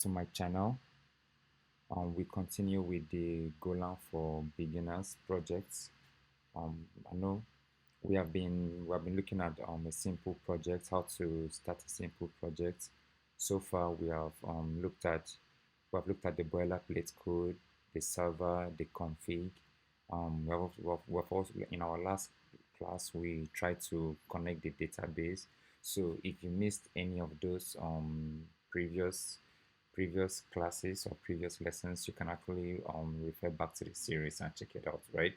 to my channel. We continue with the Golang for Beginners projects. I know we have been looking at a simple project, how to start a simple project. So far, we have looked at the boilerplate code, the server, the config. We have also, in our last class, we tried to connect the database. So if you missed any of those previous classes or previous lessons, you can actually refer back to the series and check it out, right?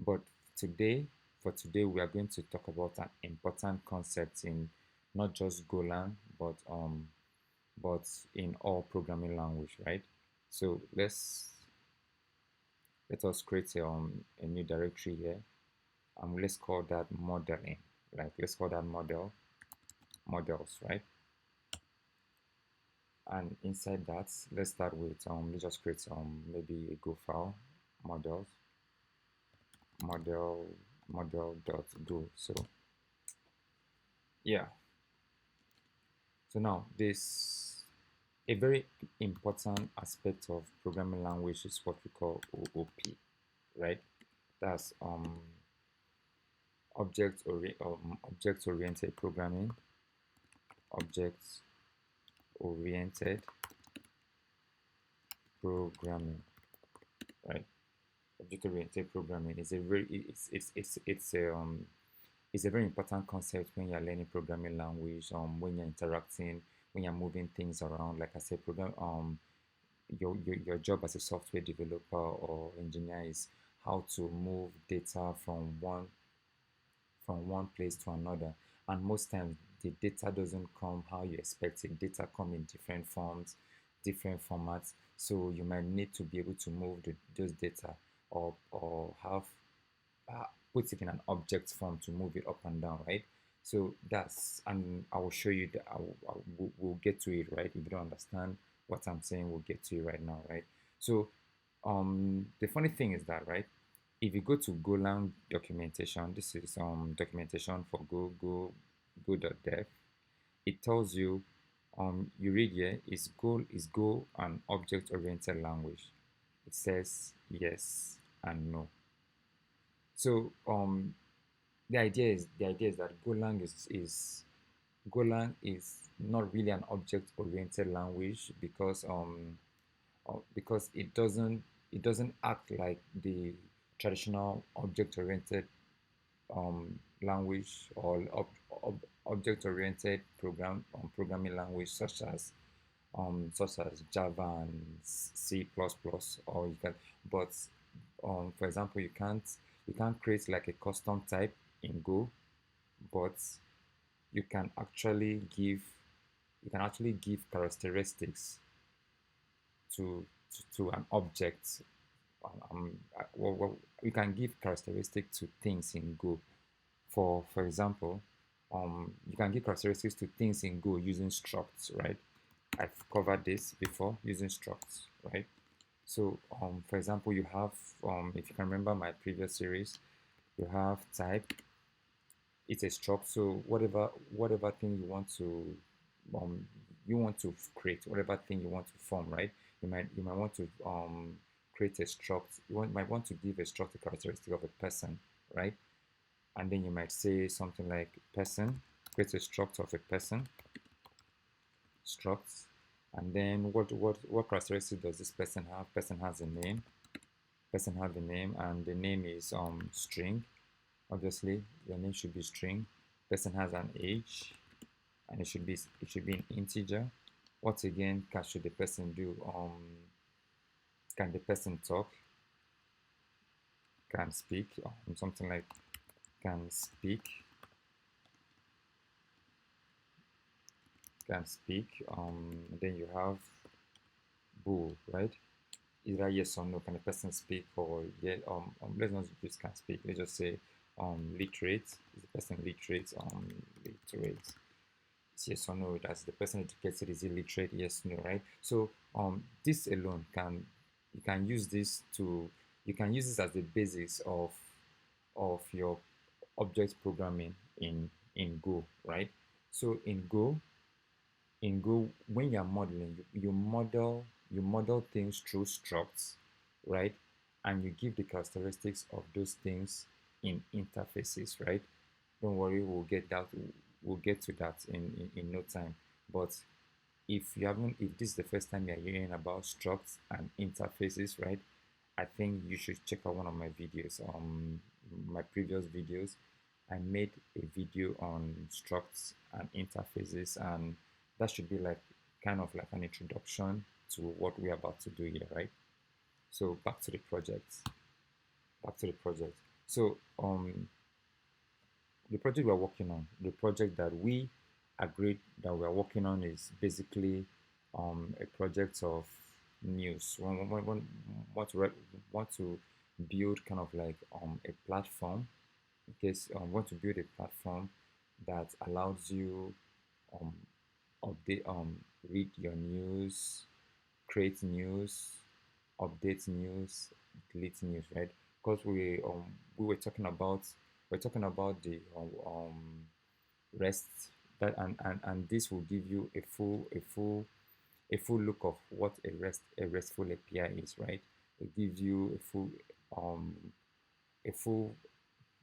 But today, for today, we are going to talk about an important concept in not just Golang, but in all programming language, right? So let us create a new directory here. Let's call that modeling. Like let's call that models, right? And inside that, let's start with let's just create maybe a Go file, models, model.go. So yeah. So now this a very important aspect of programming language is what we call OOP, right? That's object oriented programming, object oriented programming, right? Object oriented programming is a very it's a very important concept when you're learning programming language, when you're interacting, when you're moving things around. Like I said, your job as a software developer or engineer is how to move data from one place to another. And most times the data doesn't come how you expect it. Data come in different forms, different formats. So you might need to be able to move those data or have put it in an object form to move it up and down, right? So that's, and I will show you that. We'll get to it, right? If you don't understand what I'm saying, we'll get to it right now, right? So the funny thing is that, right, if you go to Golang documentation, this is documentation for go.dev. It tells you, you read here, is Go an object oriented language? It says yes and no. So the idea is that Golang is not really an object oriented language because it doesn't act like the traditional object oriented language or object oriented programming language such as Java and C++, or you can, but for example, you can't create like a custom type in Go, but you can actually give you can actually give characteristics to an object. You can give characteristics to things in Go. For example, you can give characteristics to things in Go using structs, right? I've covered this before using structs, right? So, for example, you have, if you can remember my previous series, you have type. It's a struct. So whatever thing um, you want to create, whatever thing you want to form, right? You might want to create a struct. Might want to give a struct a characteristic of a person, right? And then you might say something like person, create a struct of a person, struct. And then what characteristic does this person have? Person has a name. Person have a name, and the name is string. Obviously, the name should be string. Person has an age, and it should be an integer. What again should the person do? Can the person talk? Can speak? Something like can speak. Can speak. Then you have bool, right? Either yes or no. Can the person speak? Or yeah, let's not use can speak. Let's just say literate. Is the person literate? Literate. It's yes or no. That's the person educated. Is he literate? Yes, no, right? So this alone you can use this as the basis of your object programming in Go, right? So in Go, in Go, when you're modeling, you model things through structs, right? And you give the characteristics of those things in interfaces, right? Don't worry, we'll get to that in no time. But if this is the first time you're hearing about structs and interfaces, right? I think you should check out one of my videos. My previous videos, I made a video on structs and interfaces, and that should be like kind of like an introduction to what we're about to do here, right? So back to the project. Back to the project. So the project we're working on, the project that we agreed that we're working on is basically a project of news. Want to build kind of like a platform. In case want to build a platform that allows you um, update read your news, create news, update news, delete news, right? Because we were talking about the REST, that and this will give you a full look of what a RESTful API is, right? It gives you um a full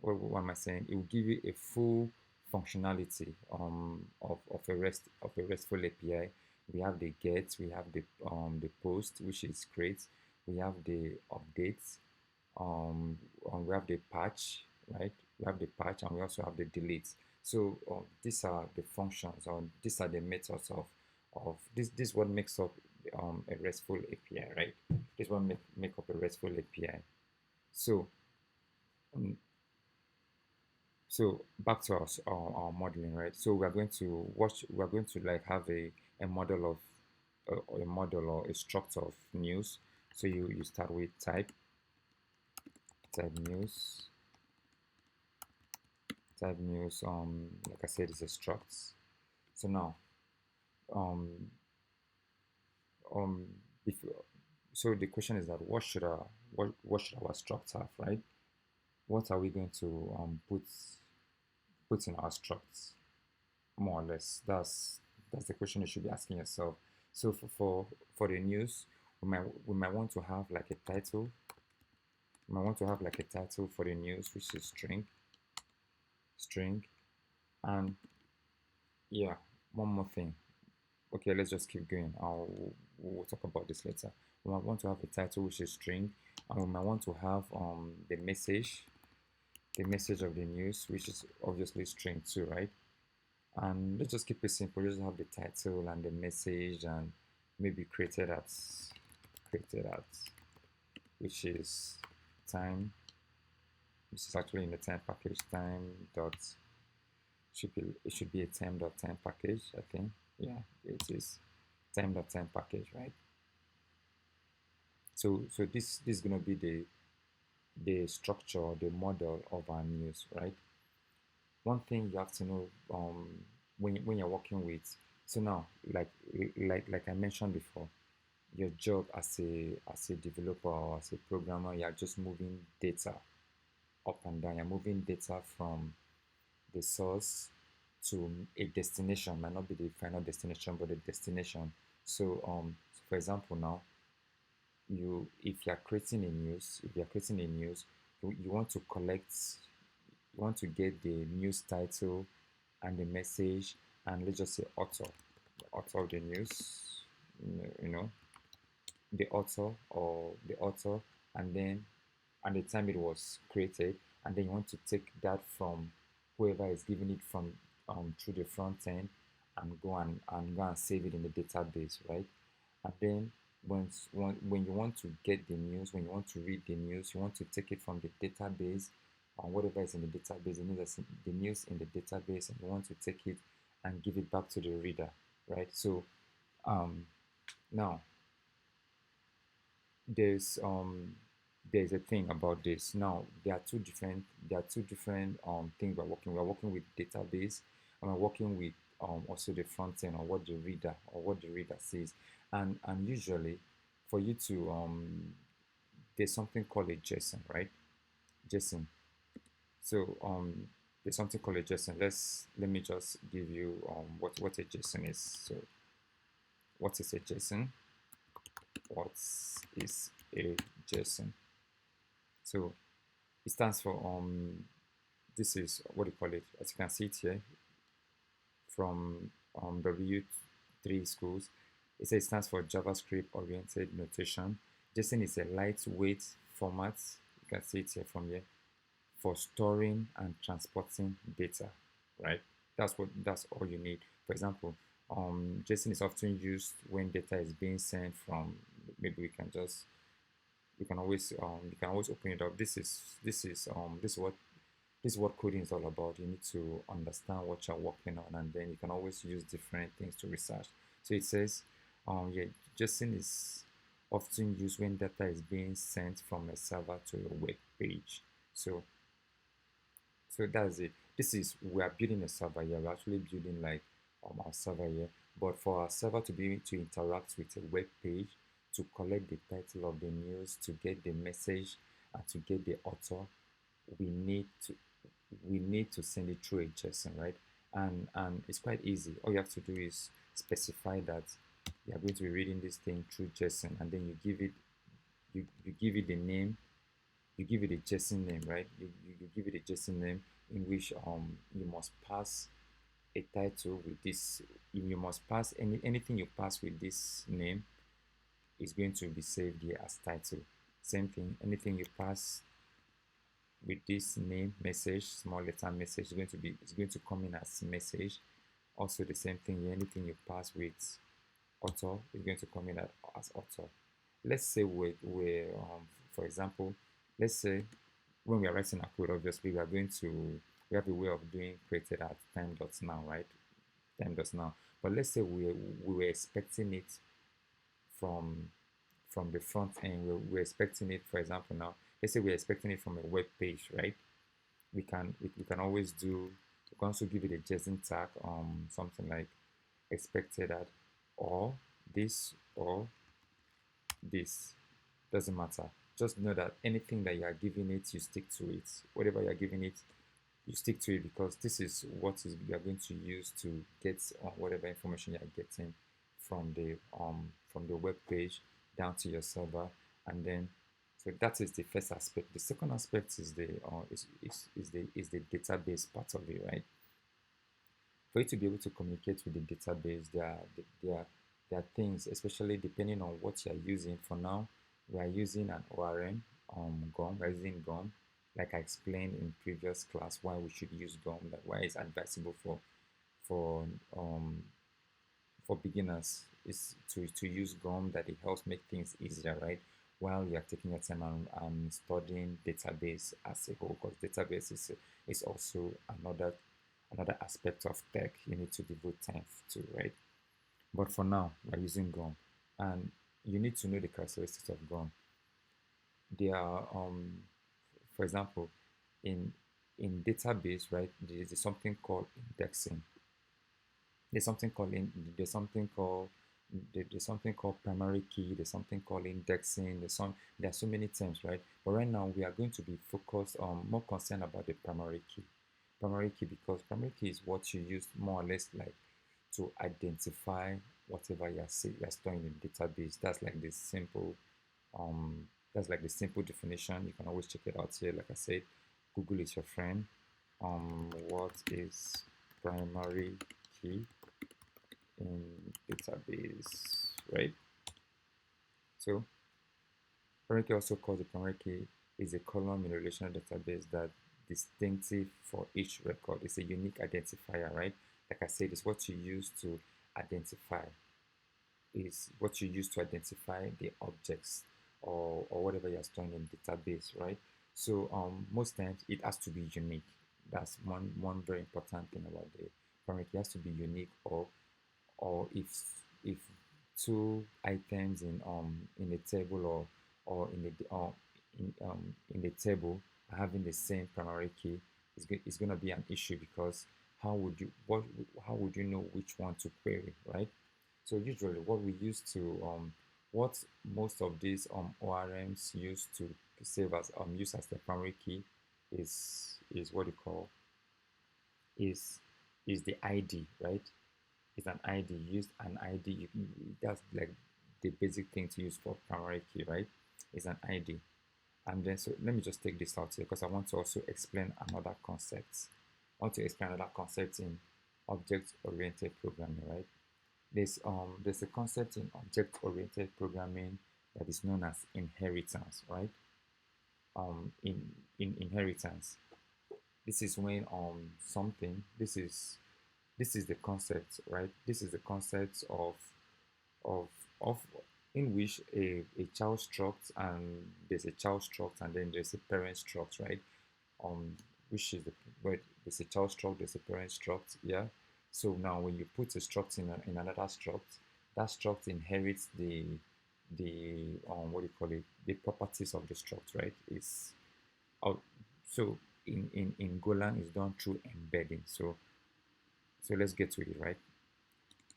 what am I saying? It will give you a full functionality of a RESTful API. We have the get, we have the post, which is great. We have the updates, we have the patch, right? We have the patch, and we also have the delete. So these are the functions, or these are the methods of this. This is what makes up a RESTful API, right? This one make up a RESTful API. So um, so back to our modeling, right? So we're going to like have a model of a model or a structure of news. So you start with type news, like I said, it's a structs. So now um um before, so the question is that what should our structs have, right? What are we going to put in our structs, more or less? That's the question you should be asking yourself. So for the news, we might want to have like a title. We might want to have like a title for the news, which is string, and yeah, one more thing. Okay, let's just keep going. We'll talk about this later. We might want to have a title which is string, and we might want to have the message of the news, which is obviously string too, right? And let's just keep it simple. Just have the title and the message, and maybe created at, which is time. This is actually in the time package, time dot it should be a time package, I think. Yeah, it is time package, right? So this is gonna be the structure, the model of our news, right? One thing you have to know when you're working with, so now like I mentioned before, your job as a developer or as a programmer, you're just moving data up and down. You're moving data from the source to a destination. Might not be the final destination, but the destination. So for example, now if you're creating a news, you want to collect, you want to get the news title and the message, and let's just say the author of the news, you know, the author, and then and the time it was created, and then you want to take that from whoever is giving it from through the front end, and go and save it in the database, right? And then when you want to get the news, when you want to read the news, you want to take it from the database, or whatever is in the database, the news in the database, and you want to take it and give it back to the reader, right? So um, now there's um there's a thing about this. Now there are two different things we're working with database, and we're working with also the front end, or what the reader sees. And usually for you to there's something called a JSON, right? JSON. So there's something called a JSON. Let me just give you what a JSON is. So what is a JSON? What is a JSON? So it stands for this is what do you call it? As you can see it here from W3 schools, it says it stands for JavaScript oriented notation. JSON is a lightweight format. You can see it here from here for storing and transporting data, right? That's all you need. For example, JSON is often used when data is being sent from. Maybe you can always open it up. This is what coding is all about. You need to understand what you're working on, and then you can always use different things to research. So it says, yeah, JSON is often used when data is being sent from a server to a web page. So that's it. This is we are building a server here. We're actually building like our server here. But for our server to be able to interact with a web page, to collect the title of the news, to get the message, and to get the author, we need to we need to send it through a JSON, right? And it's quite easy. All you have to do is specify that you are going to be reading this thing through JSON, and then you give it the name, you give it a JSON name, right? You give it a JSON name in which you must pass a title with this. You must pass anything you pass with this name is going to be saved here as title. Same thing, anything you pass with this name message, small letter message, is going to come in as message. Also the same thing here, anything you pass with author is going to come in as author. Let's say for example, let's say when we are writing a code, obviously we have a way of doing created at time dots now, right? Time dots now. But let's say we were expecting it from the front end. We're expecting it, for example, now. Let's say we're expecting it from a web page, right? We can always do. We can also give it a JSON tag, something like expected at or this doesn't matter. Just know that anything that you are giving it, you stick to it. Whatever you are giving it, you stick to it, because this is what is you are going to use to get whatever information you are getting from the web page down to your server. And then so that is the first aspect. The second aspect is the database part of it, right? For you to be able to communicate with the database, there are things, especially depending on what you are using. For now, we are using an ORM, GOM. We're using GOM, like I explained in previous class, why we should use GOM, that why it's advisable for um, for beginners is to use GOM, that it helps make things easier, right? While you are taking your time and studying database as a whole, because database is also another aspect of tech you need to devote time to, right? But for now, we're using GOM, and you need to know the characteristics of GOM. They are, for example, in database, right? There's something called indexing. There's something called there's something called primary key. There's something called indexing. There are so many terms, right? But right now we are going to be focused on more concerned about the primary key. Primary key, because primary key is what you use more or less like to identify whatever you're storing in the database. Um that's like the simple definition. You can always check it out here. Like I said, Google is your friend. What is primary key in database, right? So primary key, also called the primary key, is a column in a relational database that distinctive for each record. It's a unique identifier, right? Like I said, it's what you use to identify is what you use to identify the objects, or whatever you're storing in database, right? So most times it has to be unique. That's one very important thing about the primary key. It has to be unique, or if two items in a table, or in the table are having the same primary key, it's going to be an issue, because how would you know which one to query, right? So usually what most of these ORMs use to save as use as the primary key is what you call is the ID, right? It's an ID. Use an ID. That's like the basic thing to use for primary key, right? It's an ID. And then, so let me just take this out here because I want to also explain another concept. I want to explain another concept in object-oriented programming, right? There's a concept in object-oriented programming that is known as inheritance, right? In inheritance, this is when something this is the concept, right? This is the concept of of in which a child struct, and there's a child struct and then there's a parent struct, right? Which is the where there's a child struct, there's a parent struct, yeah. So now when you put a struct in another struct, that struct inherits the what do you call it, the properties of the struct, right? It's out. So in Golang is done through embedding. So let's get to it, right?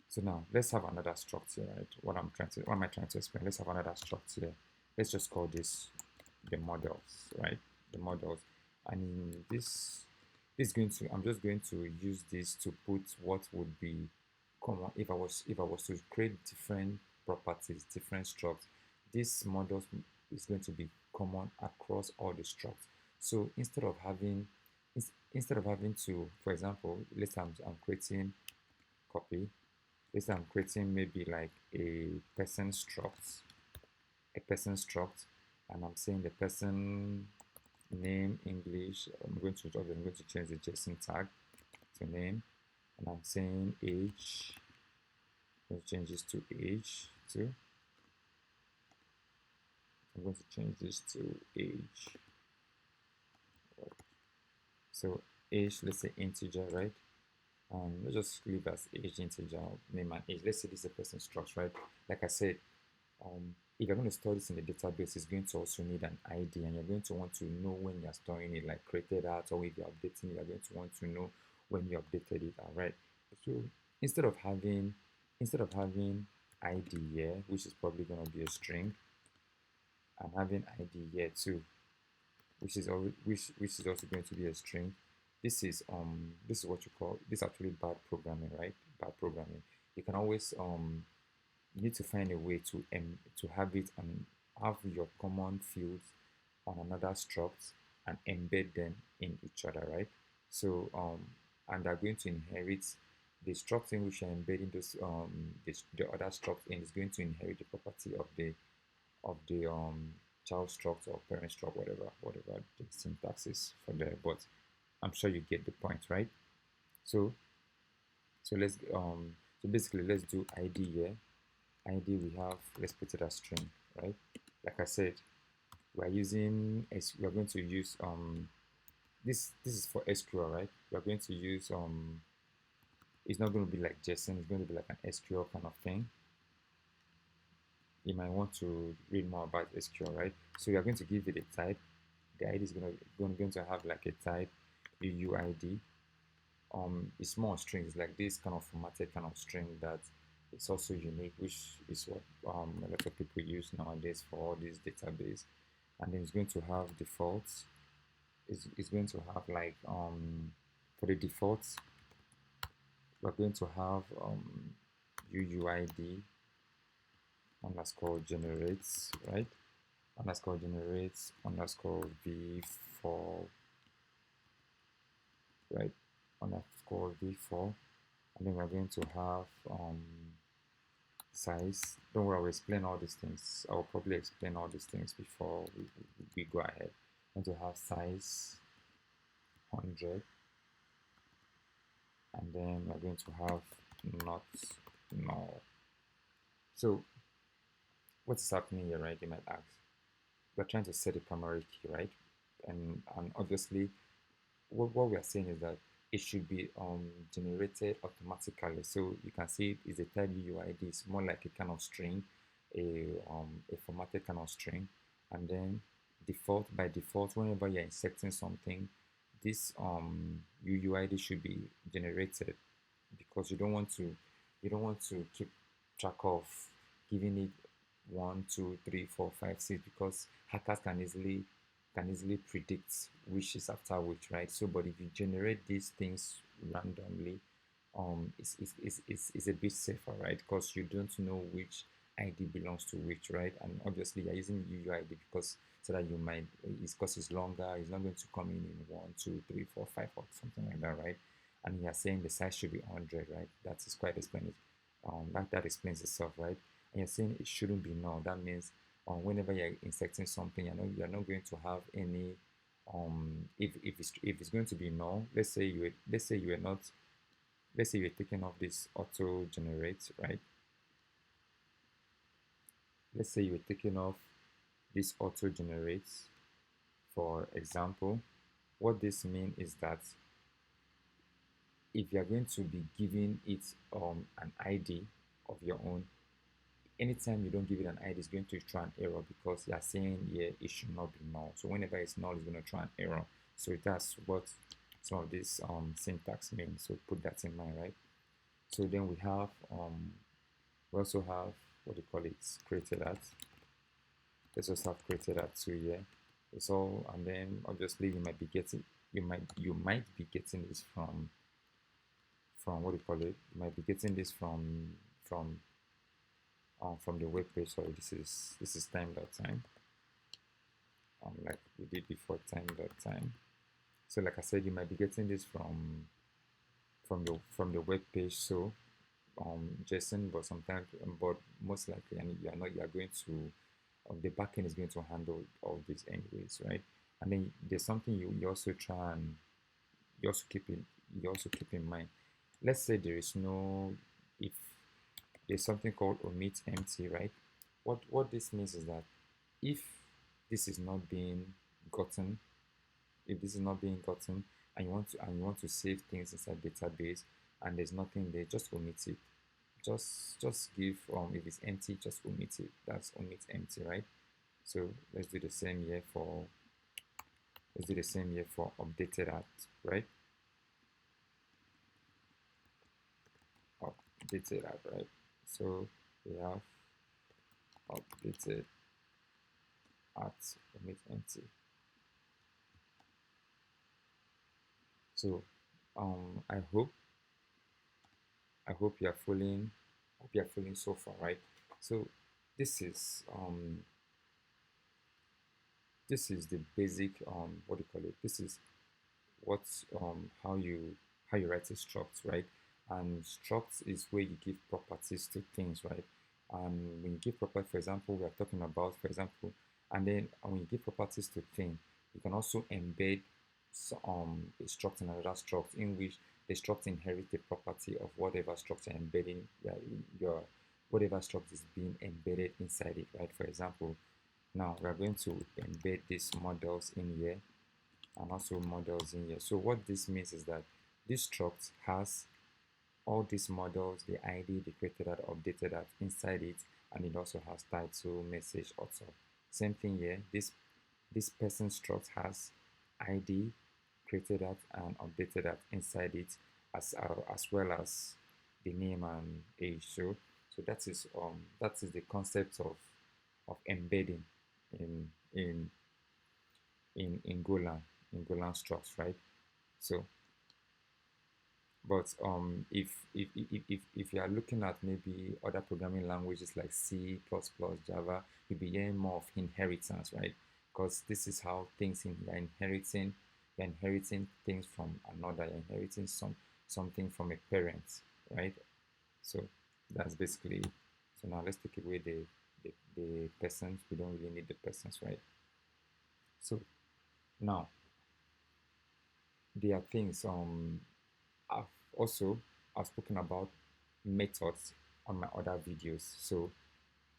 So now let's have another struct here, right? What am I trying to explain? Let's have another struct here. Let's just call this the models, right? The models. And in this going to I'm just going to use this to put what would be common if I was to create different properties, different structs. This models is going to be common across all the structs. So instead of having to, for example, let's say I'm creating copy. Let's say I'm creating maybe like a person struct, and I'm saying the person name English. I'm going to change the JSON tag to name, and I'm saying age. Let's change this to age too. I'm going to change this to age. So age, let's say integer, right? Let's just leave as age integer, name and age. Let's say this is a person struct, right? Like I said, if you're going to store this in the database, it's going to also need an ID, and you're going to want to know when you're storing it, like created at, or if you're updating it, you're going to want to know when you updated it, all right? So instead of having ID here, which is probably going to be a string, and having ID here too, which is also going to be a string. This is what you call, this is actually bad programming, right? Bad programming. You can always you need to find a way to have it and have your common fields on another struct and embed them in each other, right? So and they're going to inherit the struct in which you're embedding those the other struct in is going to inherit the property of the child struct or parent struct, whatever the syntax is for there. But I'm sure you get the point, right? So let's so basically let's do ID here. ID we have, let's put it as string, right? Like I said, we are going to use this is for SQL, right? We are going to use it's not going to be like JSON, it's going to be like an SQL kind of thing. You might want to read more about SQL, right? So we are going to give it a type. The ID is going to have like a type UUID. It's more strings, like this kind of formatted kind of string that it's also unique, which is what a lot of people use nowadays for all these database. And then it's going to have defaults. It's going to have like for the defaults, we're going to have UUID underscore generates, right? Underscore generates underscore v4, right? Underscore v4, and then we're going to have size. Don't worry, I'll explain all these things. I'll probably explain all these things before we go ahead. I'm going to have size 100, and then we're going to have not null. So what's happening here, right? You might ask. We're trying to set a primary key, right? And obviously what we are saying is that it should be generated automatically. So you can see it's a type UUID. It's more like a kind of string, a formatted kind of string, and then by default, whenever you're inserting something, this UUID should be generated, because you don't want to keep track of giving it 1, 2, 3, 4, 5, 6, because hackers can easily predict which is after which, right? So but if you generate these things randomly, is a bit safer, right? Because you don't know which ID belongs to which, right? And obviously you're using UUID because so that you might, it's because it's longer, it's not going to come in 1, 2, 3, 4, 5 or something like that, right? And you're saying the size should be 100, right? That is quite explained. That explains itself, right? And you're saying it shouldn't be null. That means whenever you're inserting something, you're not going to have any if it's going to be null. Let's say you're taking off this auto generate, right? Let's say you're taking off this auto generates, for example. What this means is that if you're going to be giving it an ID of your own, anytime you don't give it an ID, it's going to throw an error because you're saying, yeah, it should not be null. So whenever it's null, it's going to throw an error. So that's what some of this syntax means. So put that in mind, right? So then we also have what do you call it, created at. Let's just have created at 2 here. It's all, and then obviously you might be getting this from what do you call it? You might be getting this from the web page. Sorry, this is time.time. Like we did before, time.time. So like I said, you might be getting this from the web page. So JSON, but most likely, and you are going to the backend is going to handle all this anyways, right? And then there's something you also try and you also keep in you also keep in mind. Let's say there is no if there's something called omit empty, right? What this means is that if this is not being gotten, if this is not being gotten, and you want to save things inside database and there's nothing there, just omit it. Just give if it's empty, just omit it. That's omit empty, right? So let's do the same here for updated at, right? Updated at, right? So we have updated at omit empty. So I hope you're following so far, right? So this is um this is the basic what do you call it? This is what how you write a struct, right? And struct is where you give properties to things, right? And when you give property, for example, we are talking about, for example, and then when you give properties to thing, you can also embed a struct in another struct in which the struct inherits the property of whatever struct you're embedding, your whatever struct is being embedded inside it, right? For example, now we are going to embed these models in here and also models in here. So what this means is that this struct has all these models, the ID, the created at, updated at inside it, and it also has title, message, author. Same thing here. This person struct has ID, created at, and updated at inside it, as well as the name and age. So that is the concept of embedding in in in Golang structs, right? So, but if you are looking at maybe other programming languages like C++, Java, you'll be hearing more of inheritance, right? Because this is how things you're inheriting things from another, you're inheriting something from a parent, right? So that's basically. So now let's take away the persons. We don't really need the persons, right? So now there are things I've also I've spoken about methods on my other videos. So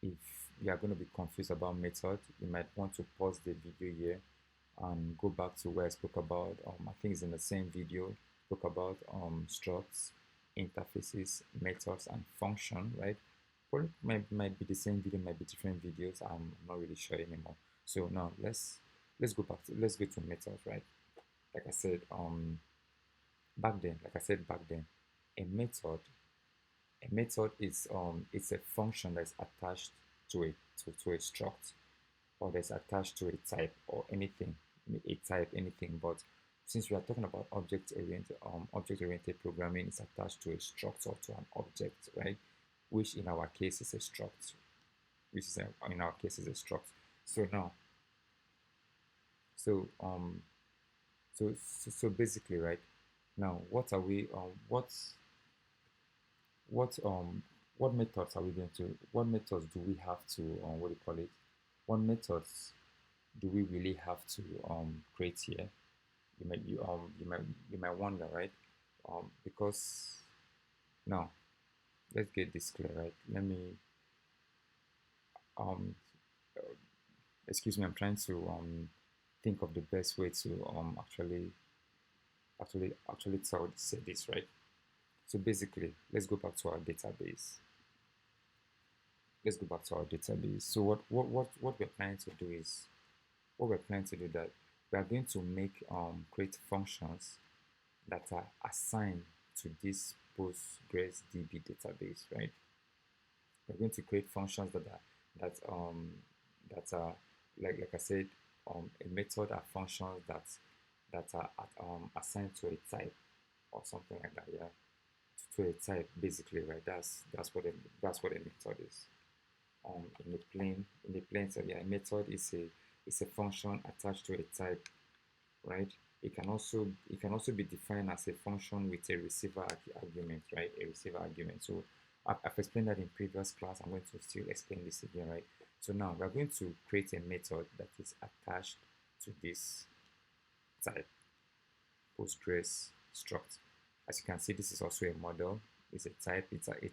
if you are going to be confused about method, you might want to pause the video here and go back to where I spoke about. I think it's in the same video. Spoke about structs, interfaces, methods, and function. Right? Probably might be the same video, might be different videos. I'm not really sure anymore. So now let's go to methods. Right? Like I said, back then, a method a method is it's a function that's attached to a struct, or that's attached to a type or anything, a type anything. But since we are talking about object-oriented programming, is attached to a struct or to an object, right? Which in our case is a struct, which is in our case is a struct. So now, so so basically, right now, what are we what what methods are we going to what methods do we have to what do you call it? What methods do we really have to create here? You might wonder, right? Because now let's get this clear, right? Let me um excuse me, I'm trying to think of the best way to actually say this, right? So basically, let's go back to our database. So what we're planning to do is what we're planning to do that we are going to make create functions that are assigned to this PostgreSDB database, right? We're going to create functions that are like I said, a method are functions that are assigned to a type or something like that, yeah, to a type basically, right? That's what a method is. In the plain so yeah, a method is a function attached to a type, right? It can also be defined as a function with a receiver argument, right? A receiver argument. So I've explained that in previous class. I'm going to still explain this again, right? So now we're going to create a method that is attached to this type Postgres struct. As you can see, this is also a model. It's a type. It is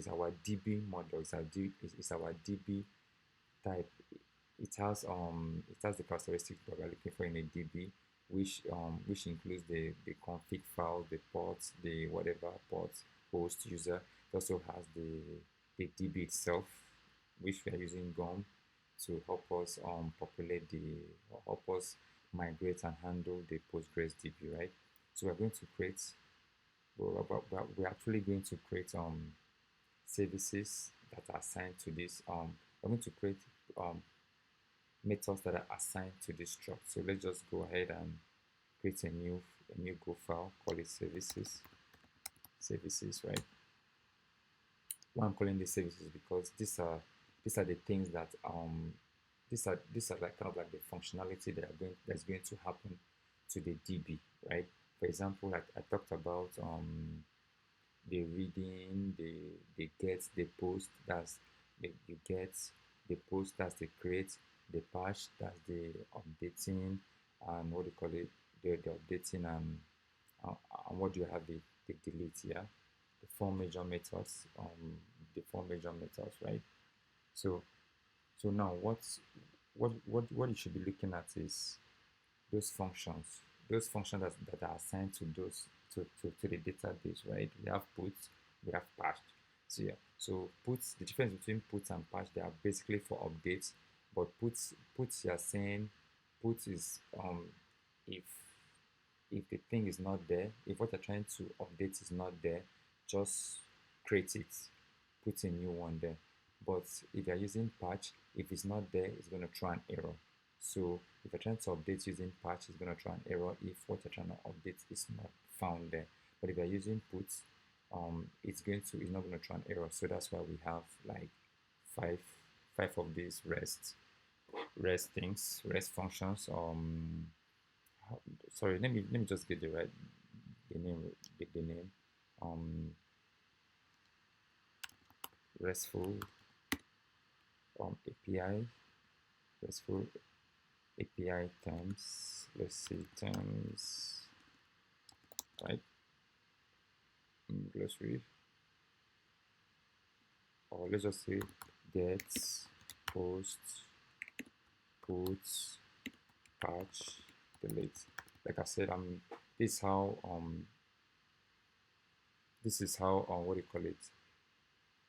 our DB model. It's our DB type. It has the characteristics that we're looking for in a DB, which includes the config files, the ports, the whatever ports, host, user. It also has the DB itself, which we are using GOM to help us migrate and handle the Postgres DB, right? So we're going to create we're actually going to create services that are assigned to this we're going to create um methods that are assigned to this struct. So let's just go ahead and create a new Go file, call it services, right? Why I'm calling these services because these are the things that these are like kind of like the functionality that's going to happen to the DB, right? For example, like I talked about the reading, the get, the post, that's the get, the post, that's the create, the patch, that's the updating, and what do you call it, the updating, uh, and what do you have, the delete, yeah, the four major methods, right? So now what you should be looking at is those functions, that are assigned to to the database, right? We have put, we have patch. So yeah, so puts, the difference between put and patch, they are basically for updates, but puts you are saying put is if the thing is not there, if what you're trying to update is not there, just create it, put a new one there. But if you're using patch, if it's not there, it's going to throw an error. So if you're trying to update using patch, it's going to throw an error if what you're trying to update is not found there. But if you're using puts, it's not going to throw an error. So that's why we have like five of these rest functions. Sorry, let me just get the name the name um RESTful API, RESTful API terms. Let's see, terms, right? Glossary, or let's just say get, post, put, patch, delete. Like I said, this is how what do you call it?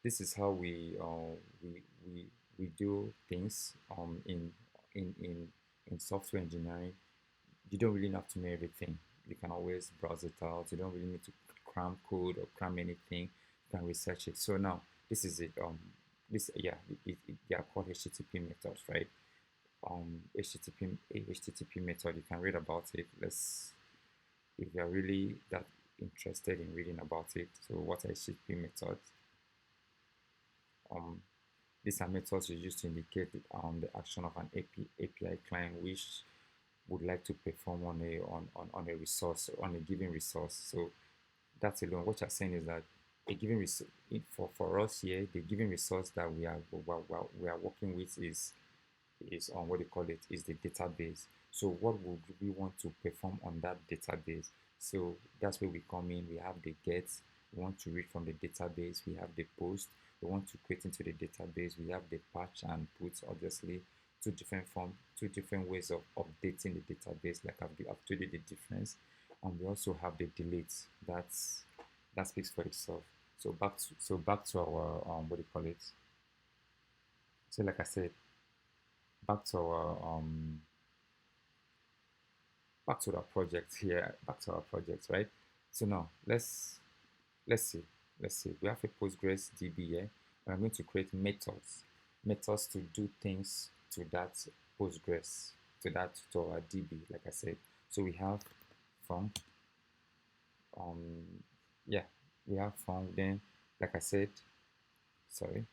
This is how we do things in software engineering. You don't really have to know everything. You can always browse it out. You don't really need to cram code or cram anything. You can research it. So now this is it. This yeah, they are called HTTP methods, right? HTTP method. You can read about it. Let's if you are really that interested in reading about it. So what are HTTP methods? Um, these are methods used to indicate the action of an API client which would like to perform on a resource, on a given resource. So that's alone. What you're saying is that a given resource for us here, the given resource that we are working with is on what they call it is the database. So what would we want to perform on that database? So that's where we come in. We have the get. We want to read from the database. We have the post. We want to create into the database. We have the patch and put, obviously, two different ways of updating the database. Like I've told you the difference. And we also have the delete. That speaks for itself. Back to our what do you call it? So like I said, back to our back to our project here. Back to our project, right? So now let's see. Let's see. We have a Postgres DB here. And I'm going to create methods to do things to that Postgres, to our DB, like I said. So we have func, um, yeah, we have func. Then, like I said, sorry.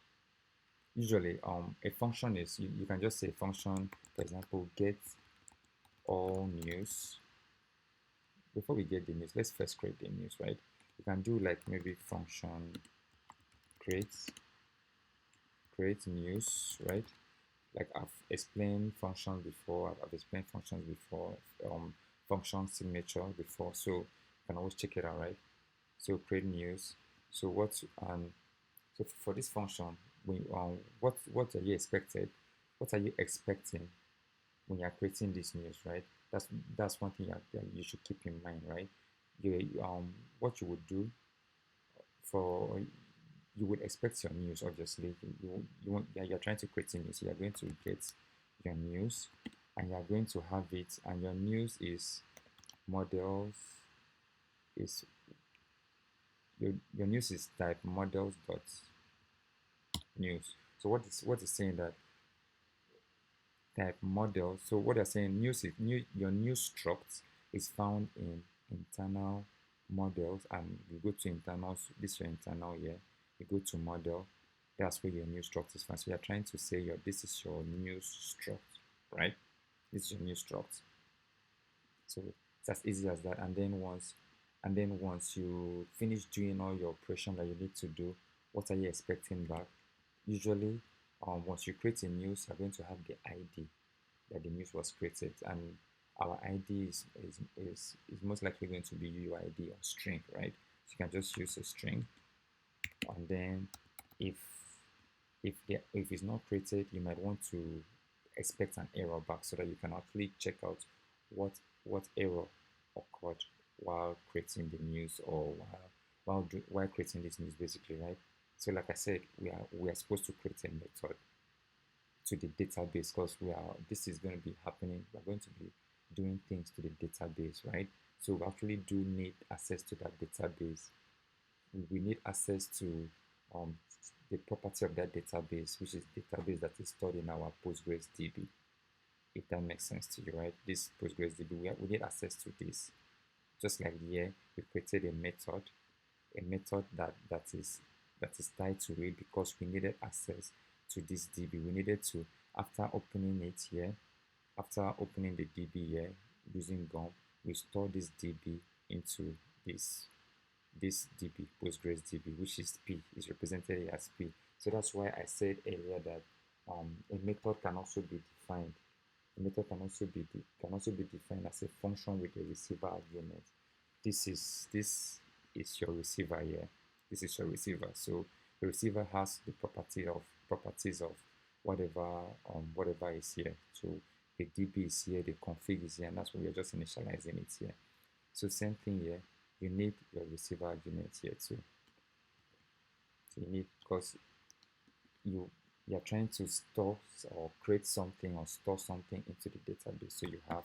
Usually, a function is you can just say function, for example, get all news. Before we get the news, let's first create the news, right? You can do like maybe function create news, right? Like I've explained functions before. I've explained functions before. Function signature before, so you can always check it out, right? So create news. So so for this function, what are you expected? What are you expecting when you're creating this news, right? That's one thing that you should keep in mind, right? What you would do for you would expect your news, obviously. You're trying to create a news. You're going to get your news, and you're going to have it, and your news is models is your news is type models dot news. So what is saying that type model. So what they're saying your news struct is found in internal models, and you go to internals. This is your internal here. You go to model. That's where your news struct is found. So you're trying to say this is your news struct, right? This is your news struct. So it's as easy as that. And then once you finish doing all your operation that you need to do, what are you expecting back? Usually, once you create a news, you're going to have the ID that the news was created, and our ID is most likely going to be UID or string, right? So you can just use a string, and then if if it's not created, you might want to expect an error back so that you can actually check out what error occurred while creating the news, or while creating this news, basically, right? So like I said, we are supposed to create a method to the database, because this is going to be happening. We're going to be doing things to the database, right? So we actually do need access to that database. We need access to the property of that database, which is database that is stored in our Postgres DB. If that makes sense to you, right? This Postgres DB, we need access to this. Just like here, we created a method that is tied to it, because we needed access to this DB. We needed to, after opening it here, after opening the DB here using GUM, we store this DB into this DB, Postgres DB, which is P, is represented here as P. So that's why I said earlier that a method can also be defined. A method can also be defined as a function with a receiver argument. This is your receiver here. This is your receiver. So the receiver has the properties of whatever is here. So the DB is here, the config is here, and that's why we're just initializing it here. So same thing here. You need your receiver argument here too. So you need, because you're trying to store or create something or store something into the database. So you have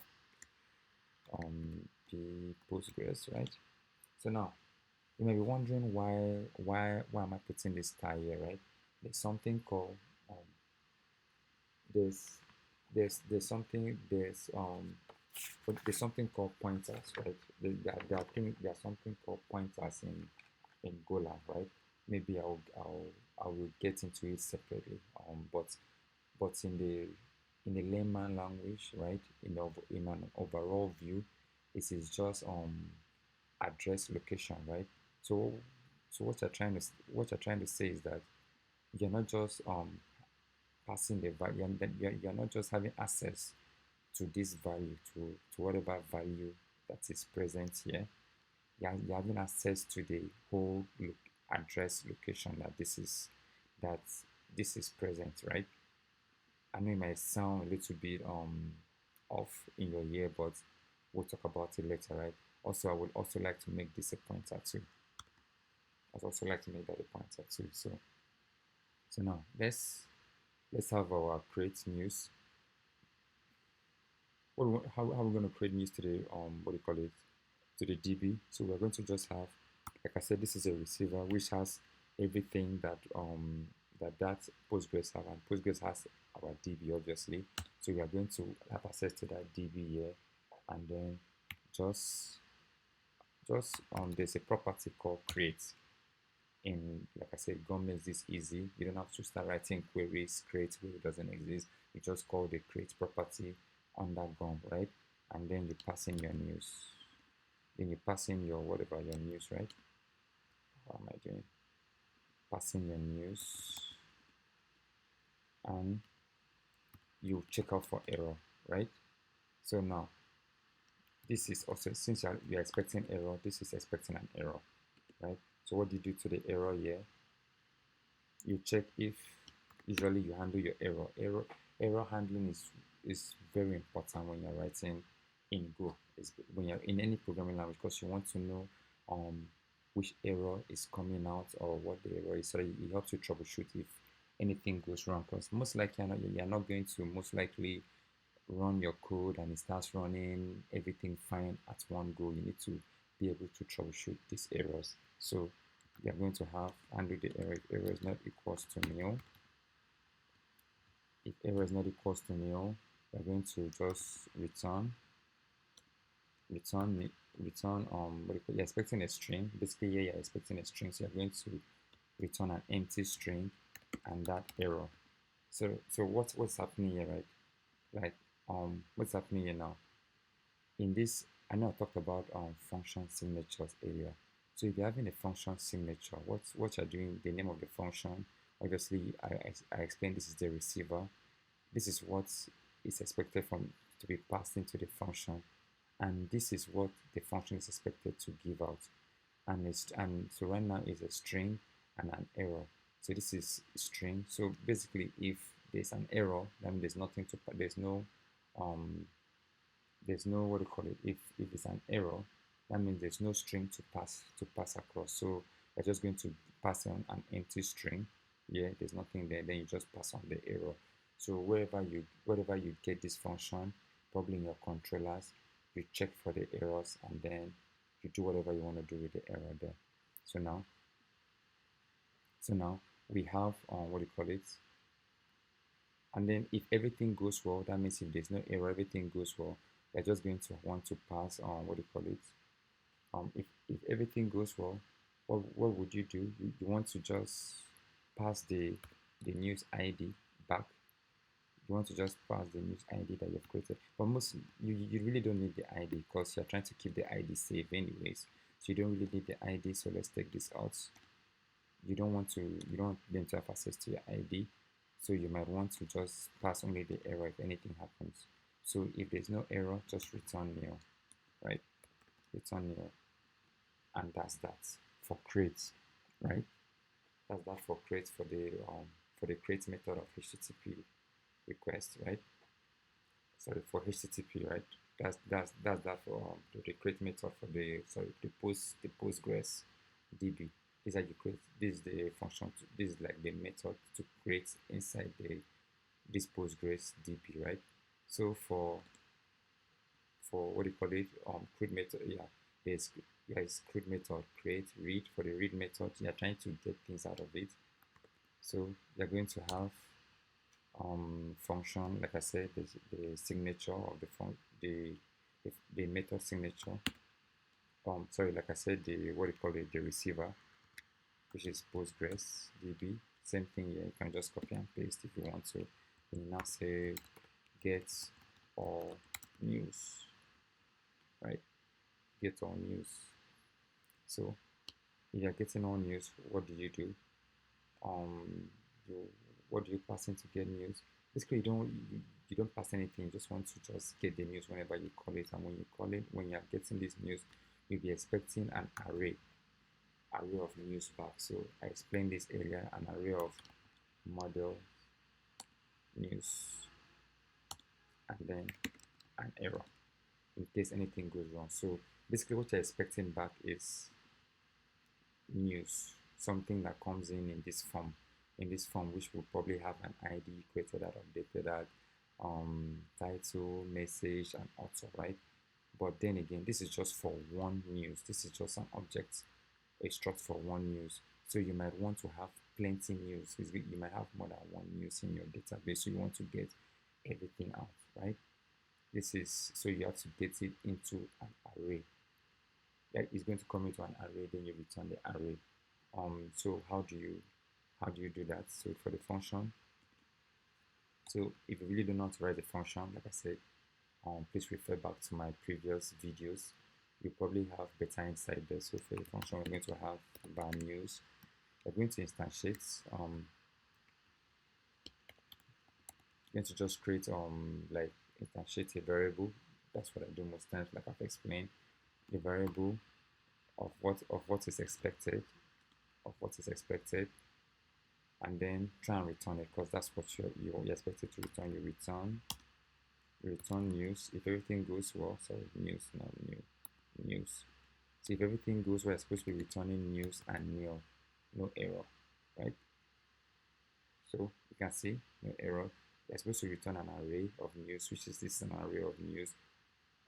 the Postgres, right? So now you may be wondering why am I putting this star here, right? There's something called there's there's something called pointers, right? There are something called pointers in Golang, right? Maybe I will get into it separately. But in the layman language, right? In an overall view, it is just address location, right? So what you're trying to say is that you're not just passing the value, and then you're not just having access to this value, to whatever value that is present here. You're having access to the whole address location that this is present, right? I know it might sound a little bit off in your ear, but we'll talk about it later, right? Also, I would also like to make this a pointer too. I'd also like to make that a pointer too. So now let's have our create news. How are we going to create news to the what do you call it, to the DB? So we're going to just have, like I said, this is a receiver which has everything that Postgres have, and Postgres has our DB obviously. So we are going to have access to that DB here, and then just there's a property called create. In, like I said, GOM makes this easy. You don't have to start writing queries, create where it doesn't exist. You just call the create property under GOM, right? And then you pass in your news. Then you pass in your whatever your news, right? What am I doing? Pass in your news, and you check out for error, right? So now this is also, since you're expecting error, this is expecting an error, right? So what do you do to the error here? You check if usually you handle your error handling is very important when you're writing in Go. It's when you're in any programming language, because you want to know which error is coming out or what the error is, so it helps you troubleshoot if anything goes wrong, because most likely you're not going to most likely run your code and it starts running everything fine at one go. You need to be able to troubleshoot these errors. So we are going to have handle the error if error is not equals to nil. If error is not equals to nil, we're going to just return what you're expecting a string. Basically here you're expecting a string, so you're going to return an empty string and that error. So what's happening here, right? Like what's happening here now? In this, I know I talked about function signatures earlier. So if you're having a function signature, what you're doing, the name of the function, obviously I explained this is the receiver. This is what is expected from to be passed into the function, and this is what the function is expected to give out. And so right now is a string and an error. So this is string. So basically, if there's an error, then there's nothing to, um there's no, what do you call it, if it's an error, that means there's no string to pass across. So you're just going to pass on an empty string. Yeah, there's nothing there, then you just pass on the error. So wherever you get this function, probably in your controllers, you check for the errors and then you do whatever you want to do with the error there. So now we have what do you call it, and then if everything goes well, that means if there's no error, everything goes well, you're just going to want to pass on what do you call it, if everything goes well, what would you do? You want to just pass the news ID back. You want to just pass the news ID that you've created, but most you really don't need the ID because you're trying to keep the ID safe anyways, so you don't really need the ID. So let's take this out. You don't want them to have access to your ID, so you might want to just pass only the error if anything happens. So if there's no error, just return nil, right? Return nil, and that's that for create, right? That's that for create, for the create method of HTTP request, right? Sorry, for HTTP, right? That's that for the create method for the Postgres DB. This is how you create. This is the function. This is like the method to create inside this Postgres DB, right? So for what do you call it? Create method. Yeah, it's create method. Create read. For the read method, you're trying to get things out of it. So you're going to have function, like I said, the signature of the method signature. Sorry, like I said, the what do you call it, the receiver, which is Postgres DB. Same thing here. You can just copy and paste if you want to. And you now say get all news, right? Get all news. So if you're getting all news, what do you do? You what do you pass in to get news? Basically, you don't pass anything. You just want to just get the news whenever you call it, and when you call it, when you're getting this news, you'll be expecting an array of news back. So I explained this earlier, an array of model news, and then an error in case anything goes wrong. So basically, what you're expecting back is news, something that comes in this form, which will probably have an ID created that updated that title, message, and author, right? But then again, this is just for one news. This is just an object, a struct for one news. So you might want to have plenty news. You might have more than one news in your database. So you want to get everything out, right? This is so you have to get it into an array. That is going to come into an array, then you return the array. So how do you do that? So for the function, so if you really don't know how to write the function, like I said, please refer back to my previous videos. You probably have better insight there. So for the function, we're going to have var news. We're going to instantiate. We're going to just create like instantiate a variable. That's what I do most times, like I've explained. A variable of what is expected, and then try and return it because that's what you're expected to return. You return news if everything goes well. Sorry, news, not news. So if everything goes well, you're supposed to be returning news and nil, no error, right? So you can see no error. You're supposed to return an array of news, which is this an array of news,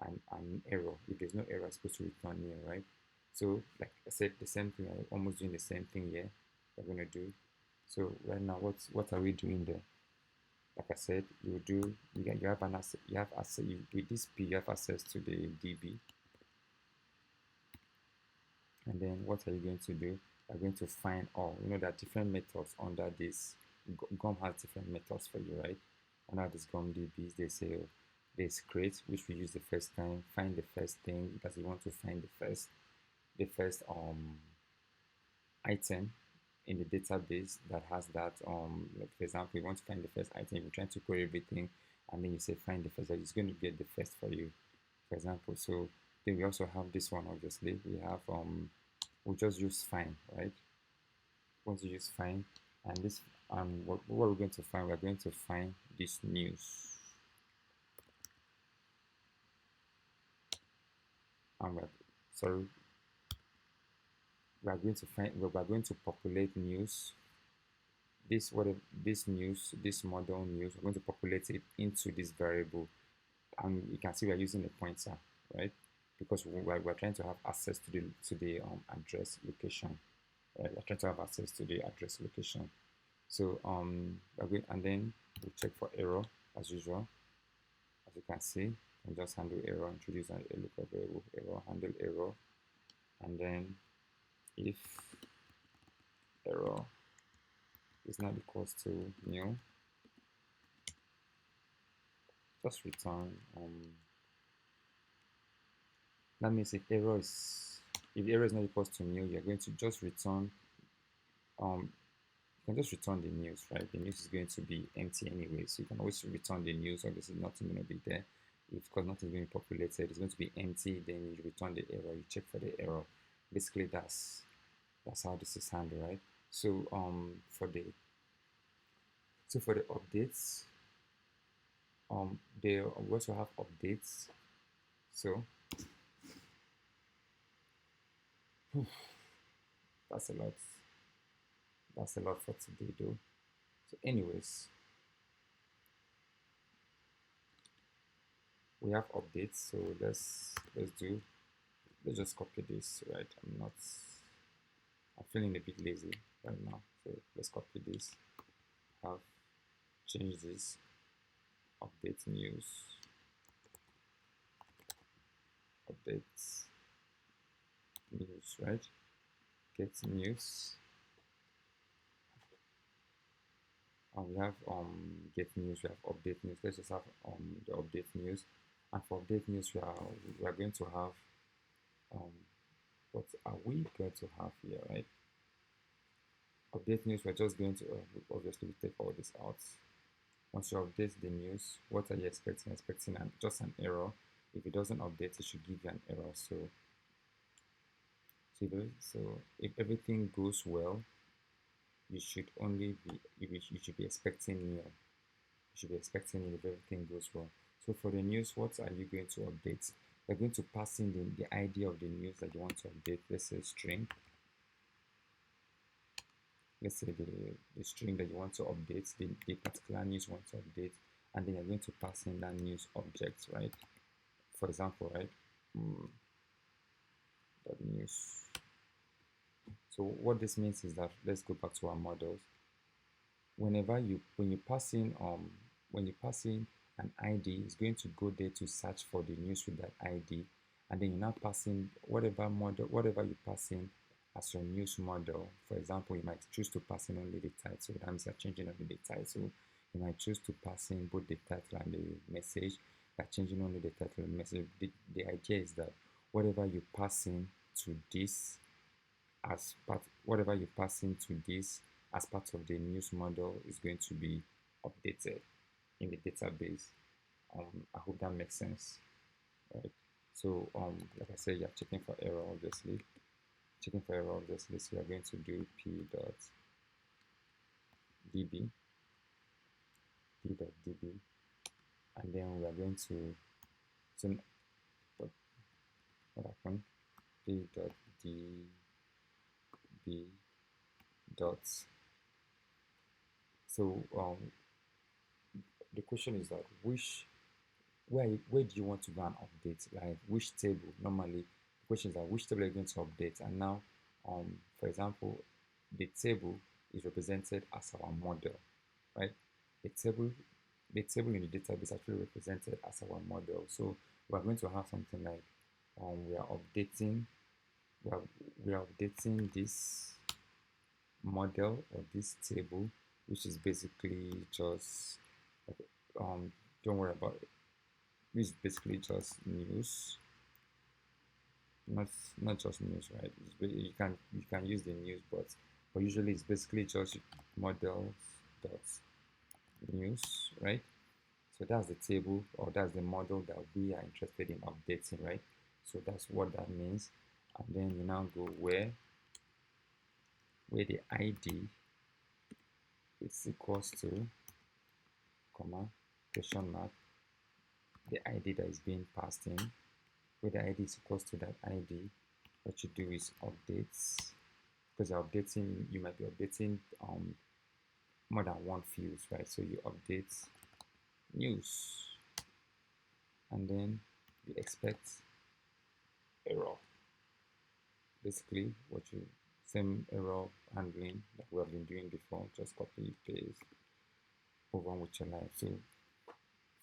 and an error. If there's no error, it's supposed to return nil, right? So like I said, the same thing. I'm almost doing the same thing here. We're gonna do. So right now, what are we doing there? Like I said, you have an access. You have access with this P. You have access to the DB. And then what are you going to do? You're going to find all. You know there are different methods under this. GOM has different methods for you, right? Under this GOM DBs, they say there's create, which we use the first time. Find the first thing because you want to find the first item in the database that has that like for example, you want to find the first item, you're trying to query everything, and then you say find the first, it's going to get the first for you, for example. So then we also have this one. Obviously we have we just use find, right? Once you use find, and this what we're going to find, we're going to find this news, and sorry, we are going to find, we are going to populate news, this news, this model news, we're going to populate it into this variable, and you can see we're using a pointer, right? Because we're trying to have access to the address location, right? We're trying to have access to the address location. So and then we check for error as usual. As you can see, and just handle error, introduce a lookup variable, error, handle error, and then if error is not equals to nil, just return that means if error is not equals to nil, you're going to just return you can just return the news, right? The news is going to be empty anyway, so you can always return the news. Obviously nothing going to be there, because nothing is being populated, it's going to be empty. Then you return the error, you check for the error. Basically that's how this is handled, right? So for the updates, they also have updates. So that's a lot. That's a lot for today though. So anyways, we have updates. So let's just copy this, right? I'm feeling a bit lazy right now. So let's copy this. Have change this, update news, update news, right? Get news. And we have get news, we have update news. Let's just have the update news. And for update news, we are going to have what are we going to have here, right? Update news, we're just going to obviously take all this out. Once you update the news, what are you expecting? Expecting just an error. If it doesn't update, it should give you an error. So if everything goes well, you should only be you should be expecting new. You should be expecting if everything goes well. So for the news, what are you going to update? You're going to pass in the ID of the news that you want to update. Let's say string. Let's say the string that you want to update, the particular news you want to update, and then you're going to pass in that news object, right? For example, right? That news. So what this means is that let's go back to our models. When you pass in an ID, it's going to go there to search for the news with that ID, and then you now pass in whatever you pass in as your news model. For example, you might choose to pass in only the title. That means you're changing only the title. You might choose to pass in both the title and the message. You're changing only the title and message. The idea is that whatever you pass in to this as part whatever you pass into this as part of the news model is going to be updated in the database. I hope that makes sense, right? So like I said, you're checking for error, obviously. Checking for error, obviously. So you're going to do p.db, and then we are going to so what happened? p.db dot. So the question is that where do you want to go and update? Like which table? Normally, the question is that which table are you going to update? And now, for example, the table is represented as our model, right? The table, the table in the database is actually represented as our model. So we are going to have something like we are updating, we are, we are updating this model or this table, which is basically just don't worry about it. It's basically just news, not not just news, right? You can use the news, but usually it's basically just models dot news, right? So that's the table or that's the model that we are interested in updating, right? So that's what that means. And then you now go where the ID is equals to comma question mark the ID that is being passed in. Where the ID is equals to that ID, what you do is updates, because you're updating, you might be updating more than one field, right? So you update news, and then you expect error. Basically, what you same error handling that we have been doing before, just copy paste, move on with your life. So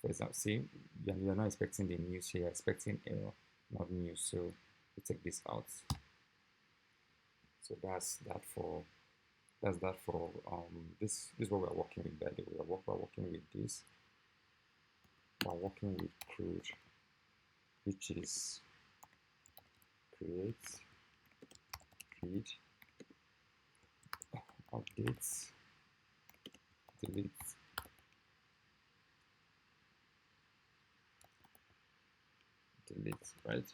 for example, see, you're not expecting the news here, you're expecting error, not news. So we take this out. So that's that for this is what we're working with. By the way, we're working with this. We're working with CRUD, which is create, updates, delete, right?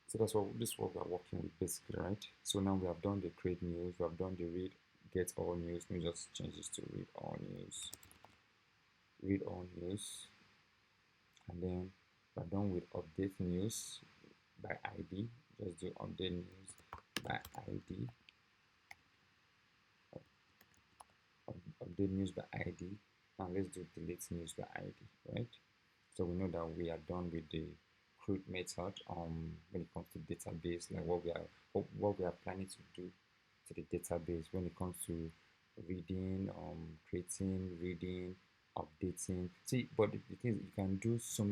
So that's what this is what we're working with basically, right? So now we have done the create news, we have done the read get all news. Let me just change this to read all news. Read all news, and then we're done with update news by ID. Just do update news by ID. Update news by ID. Now let's do delete news by ID, right? So we know that we are done with the CRUD method when it comes to database, like what we are planning to do to the database when it comes to reading, creating, reading, updating. See, but the thing is, you can do so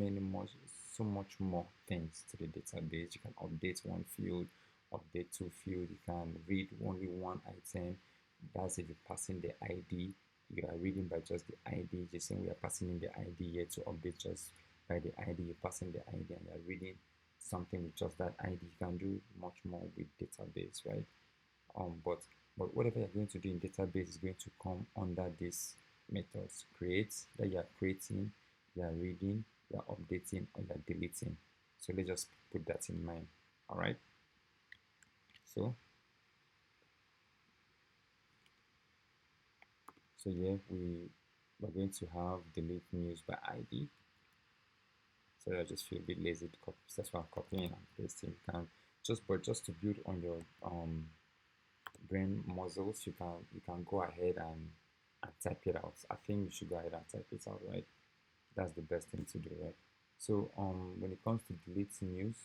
much more things to the database. You can update one field, update two field. You can read only one item. That's if you're passing the ID. You are reading by just the ID. Just saying we are passing in the ID here to update just by the ID. You're passing the ID and you're reading something with just that ID. You can do much more with database, right? But whatever you're going to do in database is going to come under this methods create that you are creating, you are reading, you are updating, or you are deleting. So let's just put that in mind. All right. So here we're going to have delete news by ID. So I just feel a bit lazy to copy. That's why I'm copying and pasting. You can just to build on your brain muscles, you can go ahead and type it out. I think you should go ahead and type it out, right? That's the best thing to do, right? So when it comes to delete news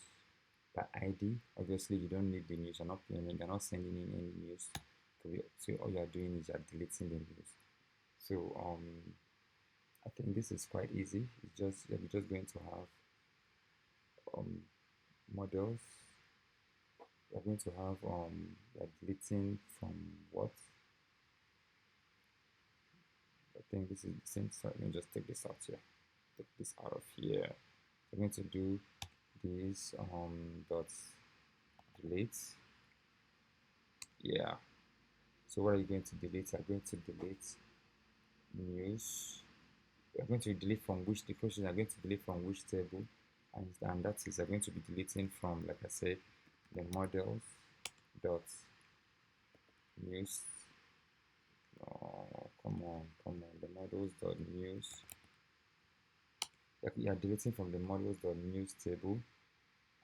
by ID, obviously you don't need the news. You're not sending in any news. So all you're doing is you're deleting the news. So I think this is quite easy. You're just going to have models. You're going to have you're deleting from what? I think this is the same. So let me just take this out here. Take this out of here. I'm going to do this dot delete. Yeah. So what are you going to delete? I'm going to delete news. We're going to delete from which the question are going to delete from which table, and that is I'm going to be deleting from, like I said, the models dot news. Oh, come on, the models dot news. You are deleting from the models dot news table,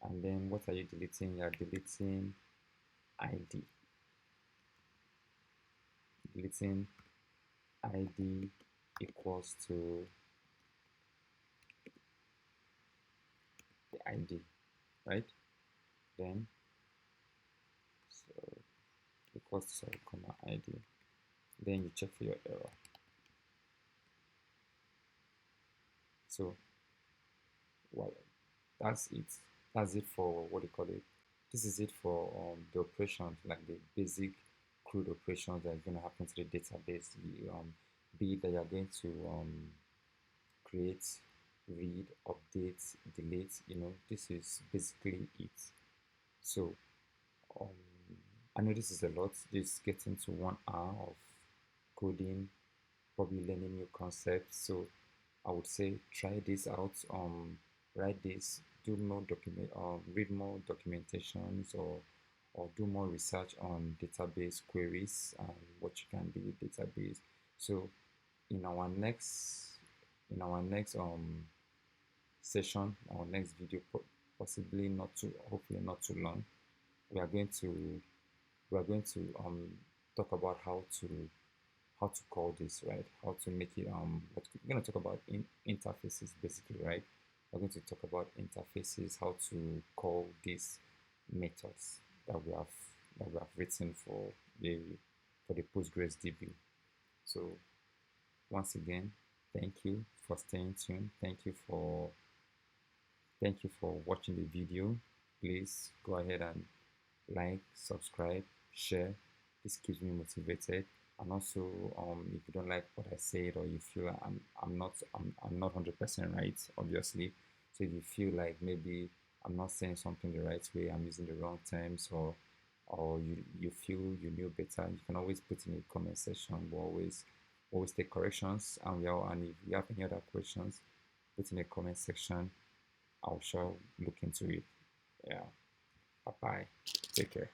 and then what are you deleting? You are deleting ID. Deleting ID equals to the ID, right? Then so equals to sorry, comma ID. Then you check for your error. So well, that's it. That's it for what do you call it? This is it for the operations, like the basic CRUD operations that are going to happen to the database. Be it that you're going to create, read, update, delete. This is basically it. So um, I know this is a lot. This gets into 1 hour of coding, probably learning new concepts. So I would say try this out. Write this, do more document, read more documentations, or do more research on database queries and what you can do with database. So in our next session, our next video, possibly not too, hopefully not too long, we are going to talk about how to call this, right? How to make it we're going to talk about interfaces basically, right? We're going to talk about interfaces, how to call these methods that we have written for the Postgres DB. So once again, thank you for staying tuned. Thank you for watching the video. Please go ahead and like, subscribe, share. This keeps me motivated. And also, if you don't like what I said, or you feel like I'm not 100% right, obviously. So if you feel like maybe I'm not saying something the right way, I'm using the wrong terms, or you feel you knew better, you can always put in the comment section. We'll always take corrections, and if you have any other questions, put in the comment section. I'll sure look into it. Yeah. Bye bye. Take care.